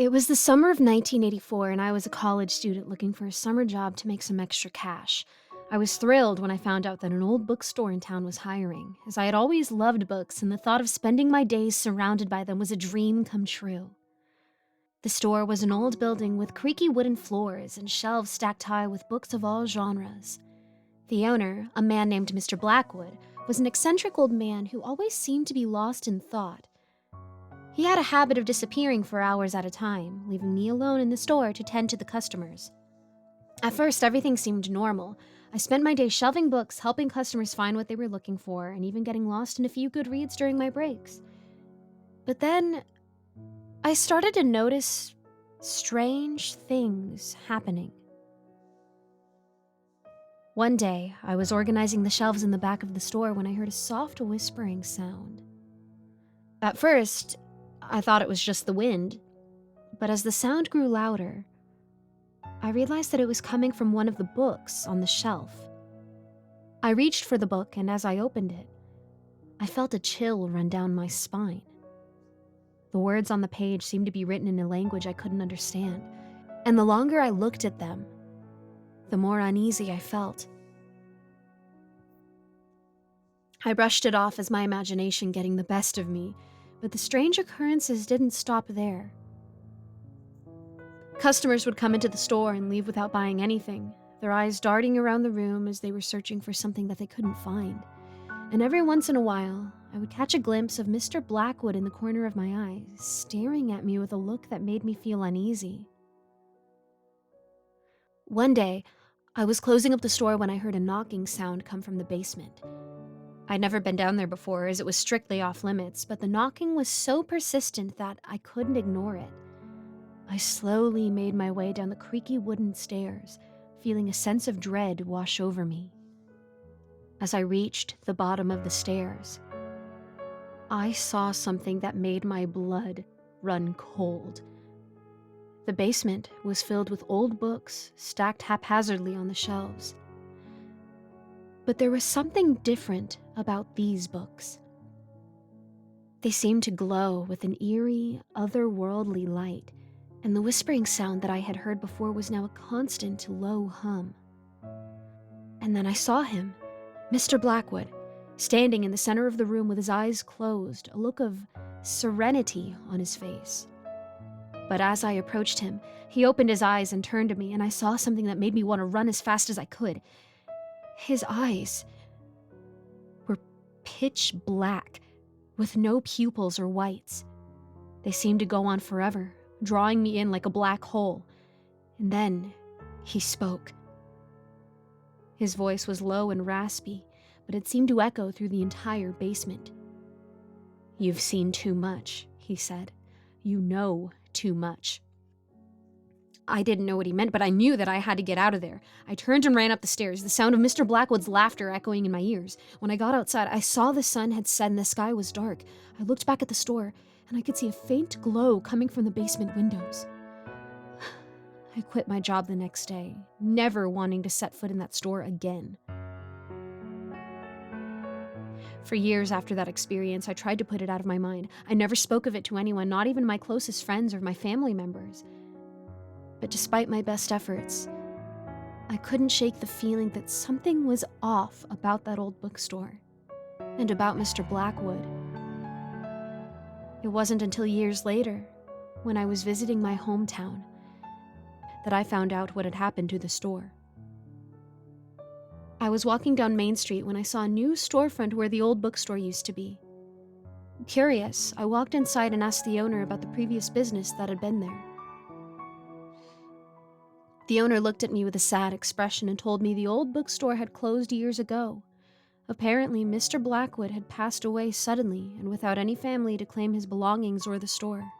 It was the summer of 1984, and I was a college student looking for a summer job to make some extra cash. I was thrilled when I found out that an old bookstore in town was hiring, as I had always loved books, and the thought of spending my days surrounded by them was a dream come true. The store was an old building with creaky wooden floors and shelves stacked high with books of all genres. The owner, a man named Mr. Blackwood, was an eccentric old man who always seemed to be lost in thought. He had a habit of disappearing for hours at a time, leaving me alone in the store to tend to the customers. At first, everything seemed normal. I spent my day shelving books, helping customers find what they were looking for, and even getting lost in a few good reads during my breaks. But then, I started to notice strange things happening. One day, I was organizing the shelves in the back of the store when I heard a soft whispering sound. At first, I thought it was just the wind, but as the sound grew louder, I realized that it was coming from one of the books on the shelf. I reached for the book, and as I opened it, I felt a chill run down my spine. The words on the page seemed to be written in a language I couldn't understand, and the longer I looked at them, the more uneasy I felt. I brushed it off as my imagination getting the best of me, but the strange occurrences didn't stop there. Customers would come into the store and leave without buying anything, their eyes darting around the room as they were searching for something that they couldn't find. And every once in a while, I would catch a glimpse of Mr. Blackwood in the corner of my eye, staring at me with a look that made me feel uneasy. One day, I was closing up the store when I heard a knocking sound come from the basement. I'd never been down there before, as it was strictly off limits, but the knocking was so persistent that I couldn't ignore it. I slowly made my way down the creaky wooden stairs, feeling a sense of dread wash over me. As I reached the bottom of the stairs, I saw something that made my blood run cold. The basement was filled with old books stacked haphazardly on the shelves. But there was something different about these books. They seemed to glow with an eerie, otherworldly light, and the whispering sound that I had heard before was now a constant low hum. And then I saw him, Mr. Blackwood, standing in the center of the room with his eyes closed, a look of serenity on his face. But as I approached him, he opened his eyes and turned to me, and I saw something that made me want to run as fast as I could. His eyes were pitch black, with no pupils or whites. They seemed to go on forever, drawing me in like a black hole. And then he spoke. His voice was low and raspy, but it seemed to echo through the entire basement. "You've seen too much," he said. "You know too much." I didn't know what he meant, but I knew that I had to get out of there. I turned and ran up the stairs, the sound of Mr. Blackwood's laughter echoing in my ears. When I got outside, I saw the sun had set and the sky was dark. I looked back at the store, and I could see a faint glow coming from the basement windows. I quit my job the next day, never wanting to set foot in that store again. For years after that experience, I tried to put it out of my mind. I never spoke of it to anyone, not even my closest friends or my family members. But despite my best efforts, I couldn't shake the feeling that something was off about that old bookstore and about Mr. Blackwood. It wasn't until years later, when I was visiting my hometown, that I found out what had happened to the store. I was walking down Main Street when I saw a new storefront where the old bookstore used to be. Curious, I walked inside and asked the owner about the previous business that had been there. The owner looked at me with a sad expression and told me the old bookstore had closed years ago. Apparently, Mr. Blackwood had passed away suddenly and without any family to claim his belongings or the store.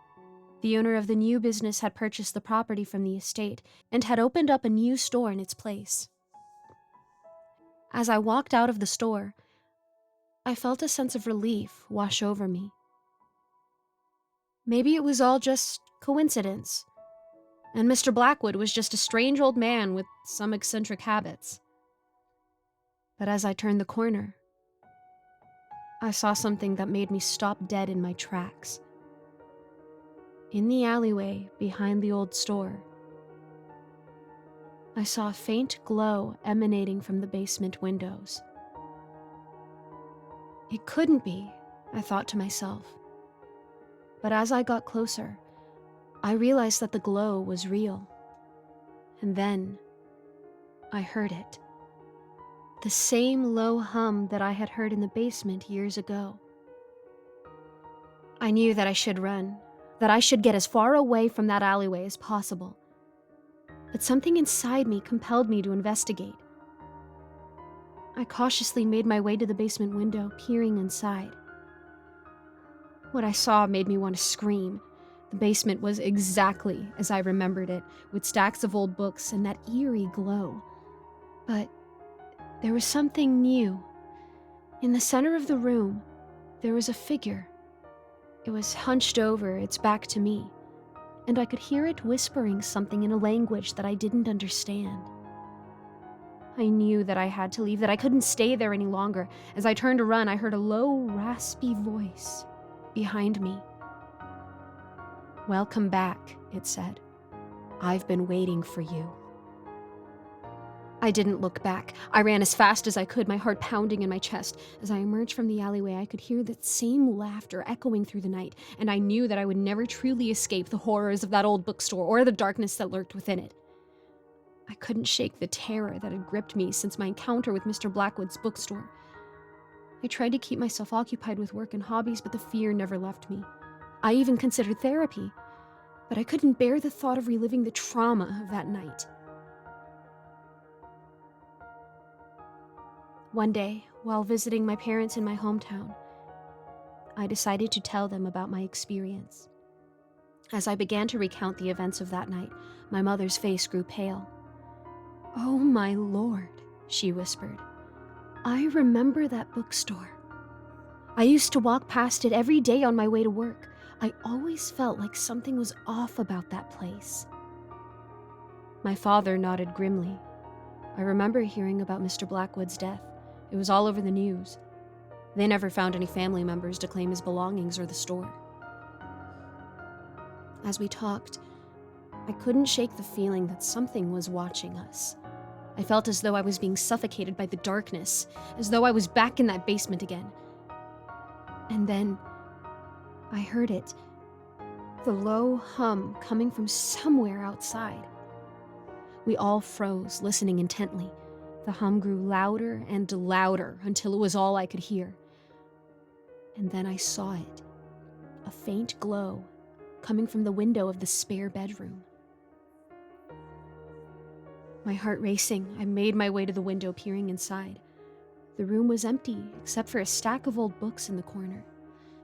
The owner of the new business had purchased the property from the estate and had opened up a new store in its place. As I walked out of the store, I felt a sense of relief wash over me. Maybe it was all just coincidence, and Mr. Blackwood was just a strange old man with some eccentric habits. But as I turned the corner, I saw something that made me stop dead in my tracks. In the alleyway behind the old store, I saw a faint glow emanating from the basement windows. It couldn't be, I thought to myself. But as I got closer, I realized that the glow was real. And then I heard it. The same low hum that I had heard in the basement years ago. I knew that I should run, that I should get as far away from that alleyway as possible. But something inside me compelled me to investigate. I cautiously made my way to the basement window, peering inside. What I saw made me want to scream. The basement was exactly as I remembered it, with stacks of old books and that eerie glow. But there was something new. In the center of the room, there was a figure. It was hunched over, its back to me, and I could hear it whispering something in a language that I didn't understand. I knew that I had to leave, that I couldn't stay there any longer. As I turned to run, I heard a low, raspy voice behind me. "Welcome back," it said. "I've been waiting for you." I didn't look back. I ran as fast as I could, my heart pounding in my chest. As I emerged from the alleyway, I could hear that same laughter echoing through the night, and I knew that I would never truly escape the horrors of that old bookstore or the darkness that lurked within it. I couldn't shake the terror that had gripped me since my encounter with Mr. Blackwood's bookstore. I tried to keep myself occupied with work and hobbies, but the fear never left me. I even considered therapy, but I couldn't bear the thought of reliving the trauma of that night. One day, while visiting my parents in my hometown, I decided to tell them about my experience. As I began to recount the events of that night, my mother's face grew pale. "Oh my Lord," she whispered. "I remember that bookstore. I used to walk past it every day on my way to work. I always felt like something was off about that place." My father nodded grimly. "I remember hearing about Mr. Blackwood's death. It was all over the news. They never found any family members to claim his belongings or the store." As we talked, I couldn't shake the feeling that something was watching us. I felt as though I was being suffocated by the darkness, as though I was back in that basement again. And then I heard it, the low hum coming from somewhere outside. We all froze, listening intently. The hum grew louder and louder until it was all I could hear. And then I saw it, a faint glow coming from the window of the spare bedroom. My heart racing, I made my way to the window, peering inside. The room was empty, except for a stack of old books in the corner.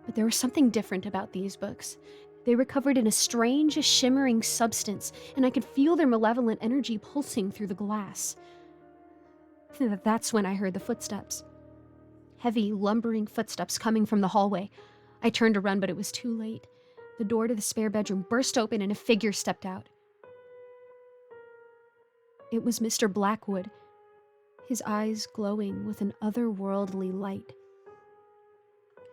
But there was something different about these books. They were covered in a strange, shimmering substance, and I could feel their malevolent energy pulsing through the glass. That's when I heard the footsteps. Heavy, lumbering footsteps coming from the hallway. I turned to run, but it was too late. The door to the spare bedroom burst open and a figure stepped out. It was Mr. Blackwood, his eyes glowing with an otherworldly light.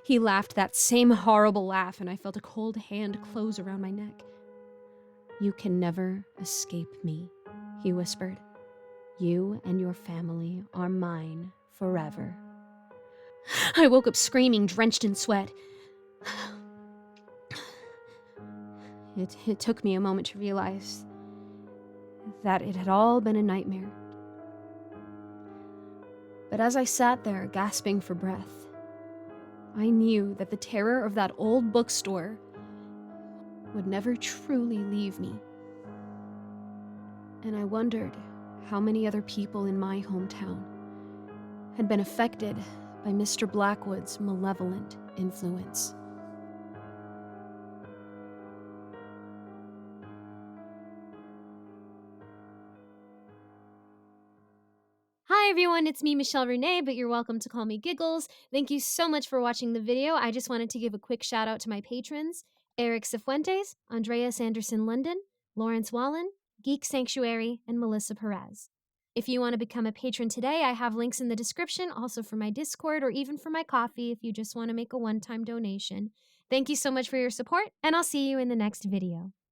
He laughed that same horrible laugh, and I felt a cold hand close around my neck. "You can never escape me," he whispered. "You and your family are mine forever." I woke up screaming, drenched in sweat. It took me a moment to realize that it had all been a nightmare. But as I sat there, gasping for breath, I knew that the terror of that old bookstore would never truly leave me. And I wondered how many other people in my hometown had been affected by Mr. Blackwood's malevolent influence. Hi everyone, it's me, Michelle Renee, but you're welcome to call me Giggles. Thank you so much for watching the video. I just wanted to give a quick shout out to my patrons: Eric Cifuentes, Andrea Sanderson London, Lawrence Wallen, Geek Sanctuary, and Melissa Perez. If you want to become a patron today, I have links in the description, also for my Discord or even for my coffee if you just want to make a one-time donation. Thank you so much for your support, and I'll see you in the next video.